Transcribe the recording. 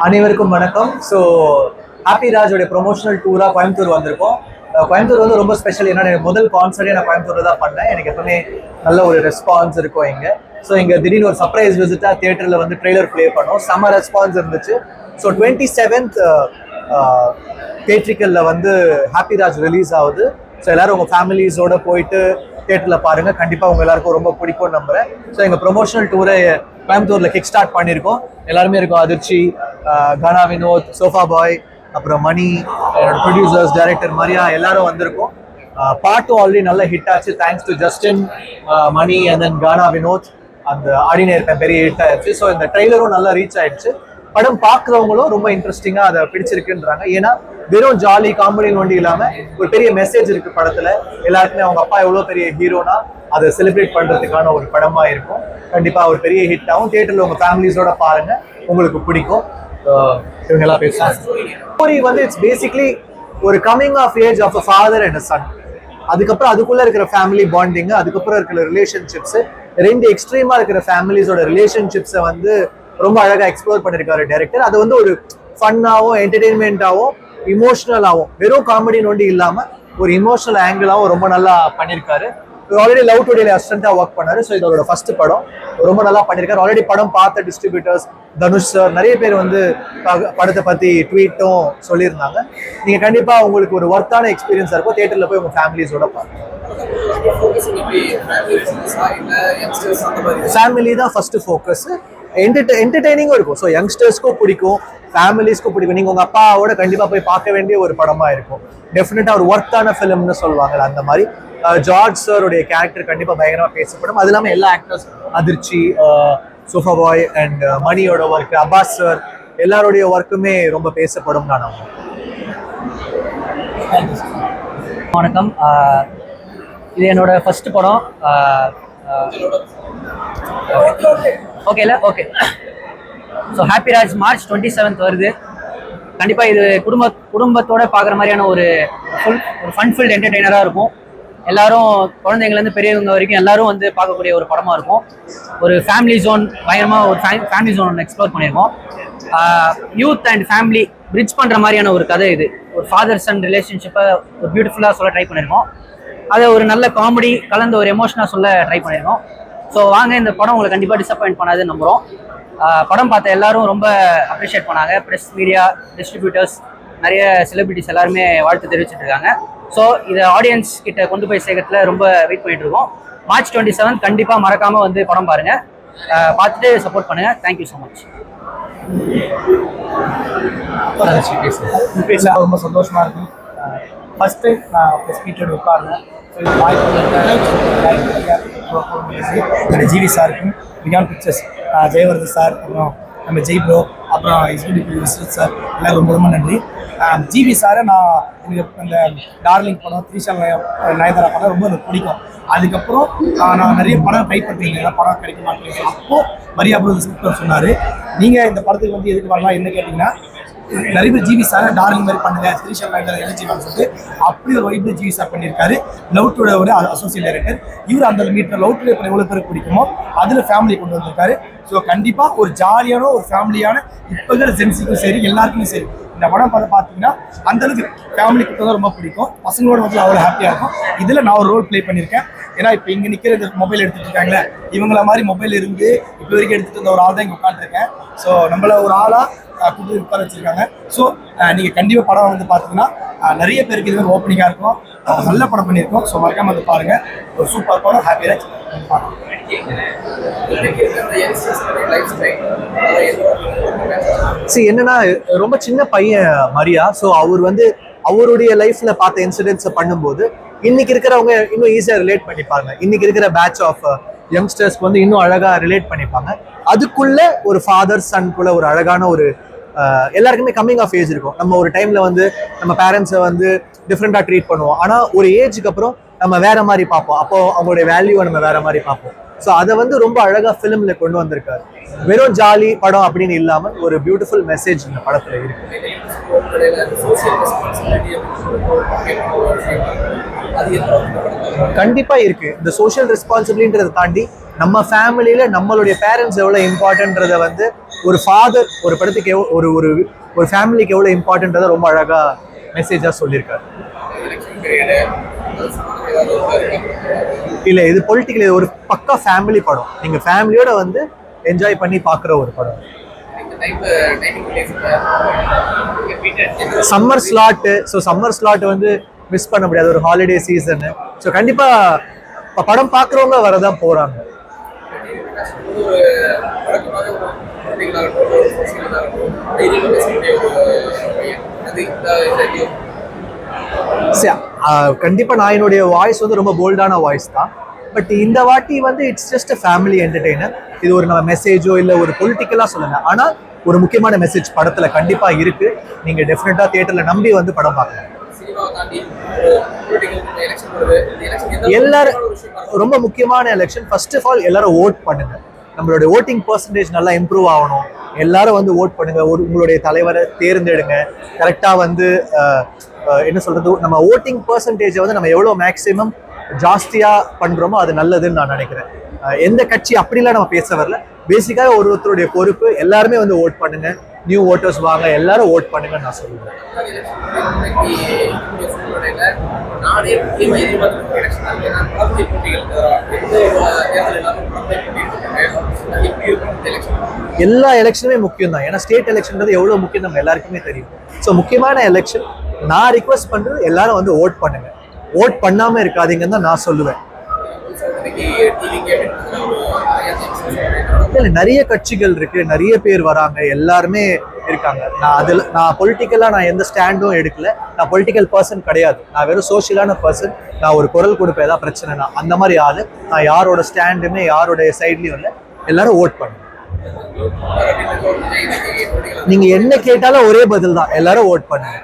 அனைவருக்கும் வணக்கம். So happy ராஜோடைய promotional டூராக Coimbatore வந்திருக்கோம். கோயம்புத்தூர் வந்து ரொம்ப ஸ்பெஷல். ஏன்னா முதல் கான்சர்ட்டே நான் கோயம்புத்தூர் தான் பண்ணேன். எனக்கு எப்பவுமே நல்ல ஒரு ரெஸ்பான்ஸ் இருக்கும் இங்கே. ஸோ இங்கே திடீர்னு ஒரு சர்ப்ரைஸ் விசிட்டாக தியேட்டரில் வந்து ட்ரெய்லர் ப்ளே பண்ணோம். செம்ம ரெஸ்பான்ஸ் இருந்துச்சு. ஸோ 27th தியேட்ரிக்கலில் வந்து ஹாப்பி ராஜ் ரிலீஸ் ஆகுது. ஸோ எல்லாரும் உங்கள் ஃபேமிலிஸோடு போயிட்டு தியேட்டரில் பாருங்கள். கண்டிப்பாக உங்கள் எல்லாருக்கும் ரொம்ப பிடிக்கும்னு நம்புகிறேன். ஸோ எங்கள் ப்ரொமோஷனல் டூரை கோயம்புத்தூரில் கிக் ஸ்டார்ட் பண்ணியிருக்கோம். எல்லாருமே இருக்கும். அதிர்ச்சி, கானா வினோத், சோஃபா பாய், அப்புறம் மணி, என்னோட ப்ரொடியூசர்ஸ், டைரக்டர் மரியா எல்லாரும் வந்திருக்கோம். பாட்டும் ஆல்ரெடி நல்ல ஹிட் ஆச்சு. Thanks to Justin, Mani and then Gaana Vinoth. அந்த ஆடினே இருப்பேன் பெரிய ஹிட் ஆயிடுச்சு. ஸோ இந்த ட்ரெய்லரும் நல்லா ரீச் ஆயிடுச்சு. படம் பார்க்குறவங்களும் ரொம்ப இன்ட்ரெஸ்டிங்காக அதை பிடிச்சிருக்குன்றாங்க. ஏன்னா வெறும் ஜாலி காமெடின்னு ஒண்டி இல்லாமல் ஒரு பெரிய மெசேஜ் இருக்கு படத்துல. எல்லாருக்குமே அவங்க அப்பா எவ்வளோ பெரிய ஹீரோனா அதை செலிப்ரேட் பண்றதுக்கான ஒரு படமா இருக்கும். கண்டிப்பா ஒரு பெரிய ஹிட் ஆகும். தியேட்டர்ல உங்க ஃபேமிலிஸோட பாருங்க, உங்களுக்கு பிடிக்கும். இவங்க எல்லாம் பேசுறாங்க. ஸ்டோரி வந்து இட்ஸ் பேசிக்லி ஒரு coming of age of a father and a son. அதுக்கப்புறம் அதுக்குள்ள இருக்கிற ஃபேமிலி பாண்டிங், அதுக்கப்புறம் இருக்கிற ரிலேஷன்ஷிப்ஸ், ரெண்டு எக்ஸ்ட்ரீமா இருக்கிற ஃபேமிலிஸோட ரிலேஷன்ஷிப்ஸை வந்து ரொம்ப அழகா எக்ஸ்ப்ளோர் பண்ணிருக்காரு டைரக்டர். அது வந்து ஒரு ஃபன்னாகவும் என்டர்டெயின்மெண்ட்டாகவும் இமோஷனலாகவும், வெறும் காமெடின்னு ஒண்டி இல்லாம ஒரு இமோஷனல் ஆங்கிளாகவும் ரொம்ப நல்லா பண்ணியிருக்காரு. ஆல்ரெடி லவ் டுடேல அசிஸ்டண்டா ஒர்க் பண்ணாரு. ஸோ இதோட ஃபர்ஸ்ட் படம் ரொம்ப நல்லா பண்ணியிருக்காரு. ஆல்ரெடி படம் பார்த்த டிஸ்ட்ரிபியூட்டர்ஸ், தனுஷ் சார், நிறைய பேர் வந்து படத்தை பத்தி ட்வீட்டும் சொல்லியிருந்தாங்க. நீங்க கண்டிப்பா உங்களுக்கு ஒரு ஒர்த்தான எக்ஸ்பீரியன்ஸா இருக்கும். தியேட்டர்ல போய் உங்க ஃபேமிலிஸோட பாருங்க. ஃபேமிலி தான் ஃபர்ஸ்ட் ஃபோக்கஸ். என்டர்டெய்னிங்கும் இருக்கும். ஸோ யங்ஸ்டர்ஸ்க்கும் பிடிக்கும், ஃபேமிலிஸ்க்கும் பிடிக்கும். நீங்க உங்க அப்பாவோட கண்டிப்பா போய் பார்க்க வேண்டிய ஒரு படமா இருக்கும். டெஃபினட்டா ஒரு ஒர்த்தான ஃபிலிம்னு சொல்லுவாங்கல்ல, அந்த மாதிரி. ஜார்ஜ் சாருடைய கேரக்டர் கண்டிப்பா பயங்கரமா பேசப்படும். அது இல்லாமல் எல்லா ஆக்டர்ஸ், அதிர்ச்சி, சோஃபா பாய் அண்ட் மணியோட ஒர்க், அப்பாஸ் சார் எல்லாருடைய ஒர்க்குமே ரொம்ப பேசப்படும். நான் வணக்கம். இது என்னோட ஃபர்ஸ்ட் படம். ஓகேல okay. So happy Raj March 27th வருது. கண்டிப்பாக இது குடும்பத்தோட பார்க்குற மாதிரியான ஒரு ஃபன்ஃபில்ட் என்டர்டெய்னராக இருக்கும். எல்லாரும் குழந்தைங்கலேருந்து பெரியவங்க வரைக்கும் எல்லாரும் வந்து பார்க்கக்கூடிய ஒரு படமாக இருக்கும். ஒரு ஃபேமிலி ஜோன், பயங்கரமாக ஒரு ஃபேமிலி ஜோன் ஒன்று எக்ஸ்ப்ளோர் பண்ணியிருக்கோம். யூத் அண்ட் ஃபேமிலி பிரிட்ஜ் பண்ணுற மாதிரியான ஒரு கதை இது. ஒரு ஃபாதர் சன் ரிலேஷன்ஷிப்பை ஒரு பியூட்டிஃபுல்லாக சொல்ல ட்ரை பண்ணியிருக்கோம். அதை ஒரு நல்ல காமெடி கலந்த ஒரு எமோஷனாக சொல்ல ட்ரை பண்ணியிருக்கோம். ஸோ வாங்க, இந்த படம் உங்களை கண்டிப்பாக டிசப்பாயிண்ட் பண்ணாதுன்னு நம்புகிறோம். படம் பார்த்த எல்லாரும் ரொம்ப அப்ரிஷியேட் பண்ணாங்க. ப்ரெஸ், மீடியா, டிஸ்ட்ரிபியூட்டர்ஸ், நிறைய செலிபிரிட்டிஸ் எல்லாருமே வாழ்த்து தெரிவிச்சுட்டு இருக்காங்க. ஸோ இதை ஆடியன்ஸ் கிட்ட கொண்டு போய் சேர்க்கறதுல ரொம்ப வெயிட் பண்ணிட்டு இருக்கோம். மார்ச் 27 கண்டிப்பாக மறக்காமல் வந்து படம் பாருங்க, பார்த்துட்டு சப்போர்ட் பண்ணுங்க. Thank you so much. ரொம்ப சந்தோஷமா இருக்கு. ஃபர்ஸ்ட் டைம் நான் ப்ரெஸ் மீட்டோட உட்கார்ந்தேன். ஜிவி சாருக்கும், விகான் பிக்சர்ஸ், ஜெயவர்தன் சார், அப்புறம் நம்ம ஜெய் ப்ரோ, அப்புறம் எக்ஸிக்யூட்டிவ் விஸ்வத் சார், எல்லாம் ரொம்ப ரொம்ப நன்றி. ஜிவி சாரை நான் எனக்கு அந்த டார்லிங் படம், த்ரீஷா நயன்தாரா படம் ரொம்ப எனக்கு பிடிக்கும். அதுக்கப்புறம் நான் நிறைய படம் ட்ரை பண்ணுறீங்க, படம் கிடைக்க மாட்டேங்குது. அப்போது மரியா ப்ரோ ஸ்கிரிப்டர் சொன்னார், நீங்கள் இந்த படத்துக்கு வந்து எதுக்கு வரலாம் என்ன கேட்டிங்கன்னா, நிறைய பேர் ஜிவி சாரை டார்லிங் மாதிரி பண்ணுங்க, த்ரீஷா நயன்தாரா எனர்ஜி வாங்க சொல்லிட்டு அப்படி ஒரு வைப்பு ஜிவி சார் பண்ணியிருக்காரு. லவ் டுடே ஒரு அசோசியேட் டைரக்டர். இவர் அந்த மீட்டர் லவ் டுடே எவ்வளோ பேருக்கு பிடிக்குமோ அதில் ஃபேமிலி கொண்டு வந்திருக்காரு. ஸோ கண்டிப்பாக ஒரு ஜாலியான ஒரு ஃபேமிலியான இப்போ இருக்கிற ஜென்ஸுக்கும் சரி எல்லாருக்குமே சரி இந்த படம் பார்த்தீங்கன்னா அந்தளவுக்கு ஃபேமிலி கிட்ட தான் ரொம்ப பிடிக்கும். பசங்களோட வந்து அவ்வளோ ஹாப்பியாக இருக்கும். இதில் நான் ஒரு ரோல் ப்ளே பண்ணியிருக்கேன். ஏன்னா இப்போ இங்கே நிற்கிற இந்த மொபைல் எடுத்துகிட்டு இருக்காங்களே, இவங்கள மாதிரி மொபைல் இருந்து இப்போ வரைக்கும் எடுத்துகிட்டு இருந்த ஒரு ஆள் தான் இங்கே உட்காந்துருக்கேன். ஸோ நம்மள ஒரு ஆளாக கூப்பிட்டு உட்கார வச்சுருக்காங்க. ஸோ நீங்கள் கண்டிப்பாக படம் வந்து பார்த்தீங்கன்னா நிறைய பேருக்கு இது வந்து ஓப்பனிங்காக இருக்கும். நல்ல படம் பண்ணியிருக்கோம். ஸோ மறக்காம வந்து பாருங்கள். ஒரு சூப்பர் படம். ஹாப்பி ராஜ். என்னன்னா ரொம்ப சின்ன பையன் மரியா. ஸோ அவர் வந்து அவருடைய லைஃப்ல பார்த்த இன்சிடென்ட்ஸை பண்ணும்போது இன்னைக்கு இருக்கிறவங்க இன்னும் ஈஸியா ரிலேட் பண்ணிப்பாங்க. இன்னைக்கு இருக்கிற பேட்ச் ஆஃப் யங்ஸ்டர்ஸ்க்கு வந்து இன்னும் அழகா ரிலேட் பண்ணிப்பாங்க. அதுக்குள்ள ஒரு ஃபாதர் சன்குள்ள ஒரு அழகான ஒரு எல்லாருக்குமே கம்மிங் ஆஃப் ஏஜ் இருக்கும். நம்ம ஒரு டைம்ல வந்து நம்ம பேரண்ட்ஸை வந்து டிஃப்ரெண்டா ட்ரீட் பண்ணுவோம். ஆனா ஒரு ஏஜுக்கு அப்புறம் நம்ம வேற மாதிரி பார்ப்போம். அப்போ அவங்களுடைய வேல்யூவை நம்ம வேற மாதிரி பார்ப்போம். ஸோ அதை வந்து ரொம்ப அழகா ஃபிலிம்ல கொண்டு வந்திருக்காரு. வெறும் ஜாலி படம் அப்படின்னு இல்லாமல் ஒரு பியூட்டிஃபுல் மெசேஜ் இந்த படத்துல இருக்கு. கண்டிப்பா இருக்கு. இந்த சோஷியல் ரெஸ்பான்சிபிலிட்டின்றதை தாண்டி நம்ம ஃபேமிலியில நம்மளுடைய பேரண்ட்ஸ் எவ்வளவு இம்பார்ட்டன்றதை வந்து ஒரு ஃபாதர் ஒரு படத்துக்கு ஒரு ஒரு ஒரு ஃபேமிலிக்கு எவ்வளோ இம்பார்ட்டன்றதை ரொம்ப அழகாக மெசேஜாக சொல்லியிருக்காரு. இல்லை, இது பொலிட்டிக்கல், இது ஒரு பக்கா ஃபேமிலி படம். நீங்கள் ஃபேமிலியோட வந்து என்ஜாய் பண்ணி பார்க்குற ஒரு படம். Summer slot, so summer slot வந்து மிஸ் பண்ண முடியாது, ஒரு ஹாலிடே சீசனு. ஸோ கண்டிப்பாக படம் பார்க்குறவங்க வரதான் போகிறாங்க. கண்டிப்பா நான் என்னுடைய வாய்ஸ் வந்து ரொம்ப போல்டான வாய்ஸ் தான். பட் இந்த வாட்டி வந்து இட்ஸ் ஜஸ்ட் ஃபேமிலி என்டர்டெய்னர். இது ஒரு நம்ம மெசேஜோ இல்லை ஒரு பொலிட்டிக்கலா சொல்லுங்க, ஆனா ஒரு முக்கியமான மெசேஜ் படத்துல கண்டிப்பா இருக்கு. நீங்க டெஃபினட்டா தியேட்டர்ல நம்பி வந்து படம் பார்க்கலாம். எல்லாரும் ரொம்ப முக்கியமான எலெக்ஷன். ஃபர்ஸ்ட் ஆஃப் ஆல் எல்லாரும் ஓட் பண்ணுங்க. நம்மளுடைய ஓட்டிங் பர்சன்டேஜ் நல்லா இம்ப்ரூவ் ஆகணும். எல்லாரும் வந்து ஓட் பண்ணுங்க, உங்களுடைய தலைவரை தேர்ந்தெடுங்க. கரெக்டா வந்து என்ன சொல்றது, நம்ம ஓட்டிங் பர்சன்டேஜை வந்து நம்ம எவ்வளோ மேக்ஸிமம் ஜாஸ்தியா பண்றோமோ அது நல்லதுன்னு நான் நினைக்கிறேன். எந்த கட்சி அப்படிலாம் நம்ம பேச வரல. பேசிக்காக ஒருத்தருடைய பொறுப்பு. எல்லாருமே வந்து ஓட் பண்ணுங்க, நியூ ஓட்டர்ஸ் வாங்க, எல்லாரும் ஓட் பண்ணுங்கன்னு நான் சொல்லுவேன். எல்லா எலெக்ஷனுமே முக்கியம் தான். ஏன்னா ஸ்டேட் எலெக்ஷன்றது எவ்வளவு முக்கியம் நம்ம எல்லாருக்குமே தெரியும். ஸோ முக்கியமான எலெக்ஷன். நான் ரிக்வெஸ்ட் பண்றது எல்லாரும் வந்து ஓட் பண்ணுங்க, ஓட் பண்ணாம இருக்காதீங்கன்னு தான் நான் சொல்லுவேன். நிறைய கட்சிகள் இருக்கு, நிறைய பேர் வராங்க, எல்லாருமே இருக்காங்க. நான் பொலிட்டிக்கலா நான் எந்த ஸ்டாண்டும் எடுக்கல. நான் பொலிட்டிக்கல் பர்சன் கிடையாது. நான் வெறும் சோஷியலான பர்சன். நான் ஒரு குரல் கொடுப்பேன் ஏதாவது பிரச்சனைனா, அந்த மாதிரி ஆளு. நான் யாரோட ஸ்டாண்டுமே யாரோட சைட்லயும் இல்லை. எல்லாரும் ஓட் பண்ணுங்க. நீங்க என்ன கேட்டாலும் ஒரே பதில் தான், எல்லாரும் ஓட் பண்ணுங்க.